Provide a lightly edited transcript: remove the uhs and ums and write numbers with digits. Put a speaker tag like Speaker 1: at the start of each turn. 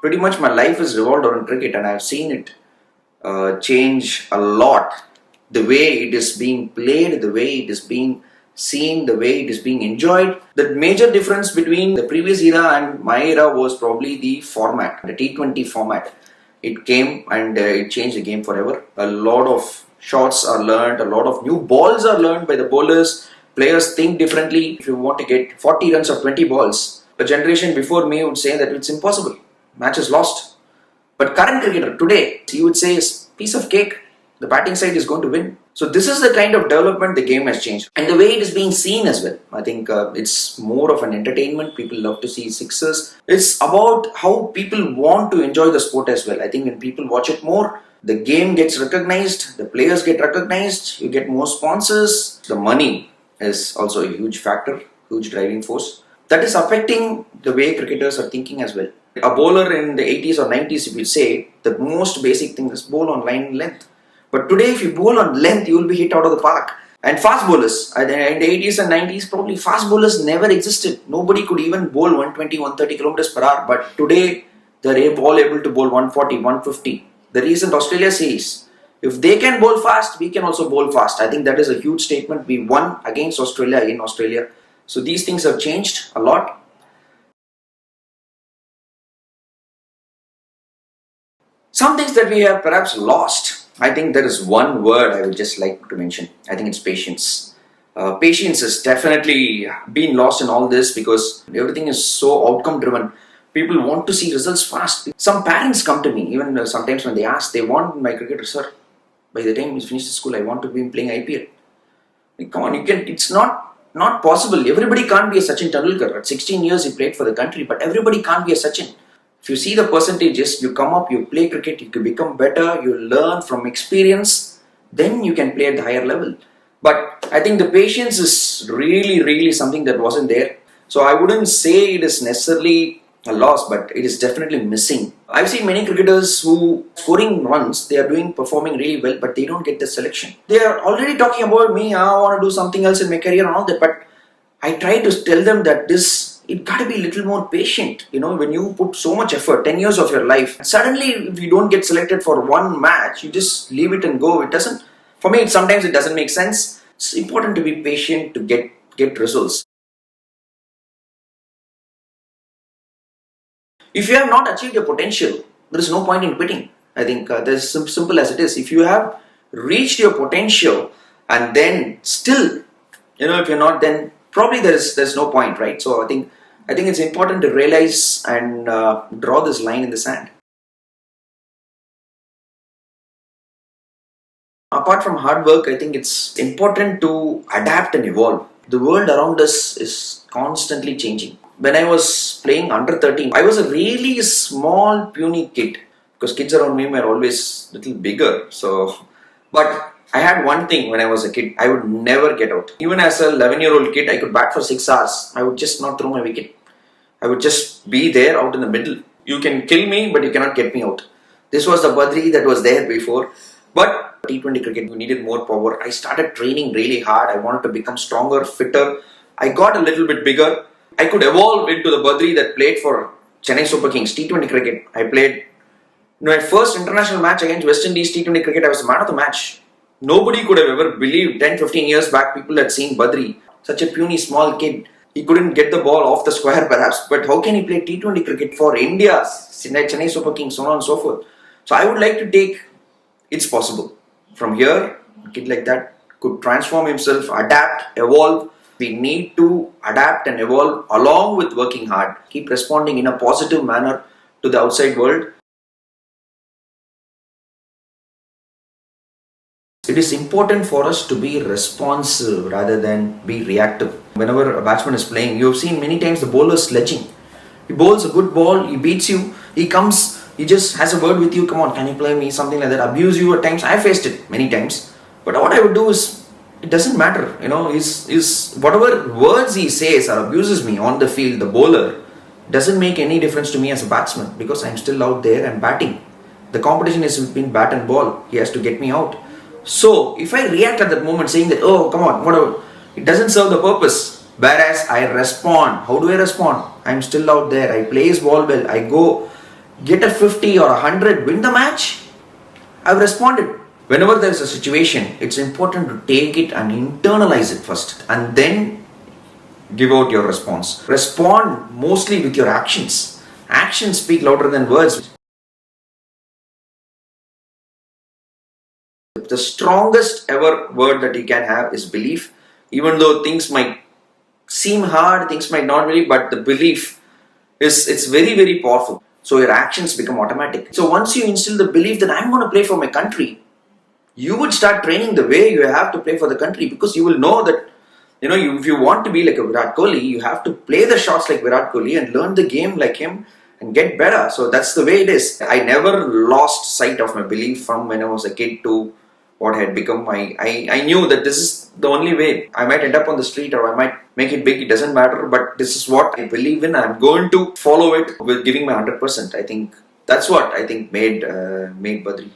Speaker 1: pretty much my life is revolved around cricket, and I've seen it change a lot. The way it is being played, the way it is being seen, the way it is being enjoyed. The major difference between the previous era and my era was probably the format, the T20 format. It came and it changed the game forever. A lot of shots are learned, a lot of new balls are learned by the bowlers. Players think differently. If you want to get 40 runs of 20 balls, a generation before me would say that it's impossible. Match is lost. But current cricketer today, he would say it's piece of cake. The batting side is going to win. So this is the kind of development the game has changed. And the way it is being seen as well. I think it's more of an entertainment. People love to see sixes. It's about how people want to enjoy the sport as well. I think when people watch it more, the game gets recognized, the players get recognized, you get more sponsors. The money is also a huge factor, huge driving force. That is affecting the way cricketers are thinking as well. A bowler in the 80s or 90s, if you say, the most basic thing is bowl on line and length. But today, if you bowl on length, you will be hit out of the park. And fast bowlers, in the 80s and 90s, probably fast bowlers never existed. Nobody could even bowl 120, 130 kilometers per hour. But today, they're all able to bowl 140, 150. The recent Australia series, if they can bowl fast, we can also bowl fast. I think that is a huge statement. We won against Australia in Australia. So these things have changed a lot. Some things that we have perhaps lost. I think there is one word I would just like to mention. I think it's patience. Patience has definitely been lost in all this because everything is so outcome driven. People want to see results fast. Some parents come to me, even sometimes when they ask, they want my cricketer, sir, by the time he's finished school, I want to be playing IPL. Like, come on, it's not possible. Everybody can't be a Sachin Tendulkar. At 16 years he played for the country, but everybody can't be a Sachin. If you see the percentages, you come up, you play cricket, you can become better, you learn from experience, then you can play at the higher level. But I think the patience is really something that wasn't there. So I wouldn't say it is necessarily a loss, but it is definitely missing. I've seen many cricketers who scoring runs, they are performing really well, but they don't get the selection. They are already talking about me, I want to do something else in my career and all that, but I try to tell them that it got to be a little more patient. When you put so much effort, 10 years of your life, suddenly if you don't get selected for one match, you just leave it and go. For me, sometimes it doesn't make sense. It's important to be patient to get results. If you have not achieved your potential, there is no point in quitting. I think that's simple as it is. If you have reached your potential and then still, if you're not, then probably there's no point, right? So I think it's important to realize and draw this line in the sand. Apart from hard work, I think it's important to adapt and evolve. The world around us is constantly changing. When I was playing under 13, I was a really small, puny kid because kids around me were always a little bigger. But I had one thing when I was a kid, I would never get out. Even as a 11-year-old kid, I could bat for 6 hours. I would just not throw my wicket. I would just be there out in the middle. You can kill me, but you cannot get me out. This was the Badri that was there before. But T20 cricket, you needed more power. I started training really hard. I wanted to become stronger, fitter. I got a little bit bigger. I could evolve into the Badri that played for Chennai Super Kings, T20 cricket. I played my first international match against West Indies T20 cricket. I was the man of the match. Nobody could have ever believed 10-15 years back people had seen Badri, such a puny small kid. He couldn't get the ball off the square perhaps, but how can he play T20 cricket for India, Chennai Super Kings, so on and so forth. So I would like to take, it's possible. From here, a kid like that could transform himself, adapt, evolve. We need to adapt and evolve along with working hard. Keep responding in a positive manner to the outside world. It is important for us to be responsive rather than be reactive. Whenever a batsman is playing, you have seen many times the bowler sledging. He bowls a good ball, he beats you, he comes, he just has a word with you, come on, can you play me, something like that, abuse you at times. I faced it many times. But what I would do is, it doesn't matter, whatever words he says or abuses me on the field, the bowler, doesn't make any difference to me as a batsman because I'm still out there and batting. The competition is between bat and ball. He has to get me out. So, if I react at that moment saying that, oh, come on, whatever, it doesn't serve the purpose. Whereas I respond. How do I respond? I'm still out there. I play his ball well. I go get a 50 or 100, win the match. I've responded. Whenever there's a situation, it's important to take it and internalize it first and then give out your response. Respond mostly with your actions. Actions speak louder than words. The strongest ever word that you can have is belief. Even though things might seem hard, things might not really, but the belief it's very, very powerful. So your actions become automatic. So once you instill the belief that I'm going to play for my country, you would start training the way you have to play for the country, because you will know that, if you want to be like a Virat Kohli, you have to play the shots like Virat Kohli and learn the game like him and get better. So that's the way it is. I never lost sight of my belief from when I was a kid to what I had become. I knew that this is the only way. I might end up on the street or I might make it big, it doesn't matter, but this is what I believe in. I'm going to follow it with giving my 100%. I think that's what I think made Badri.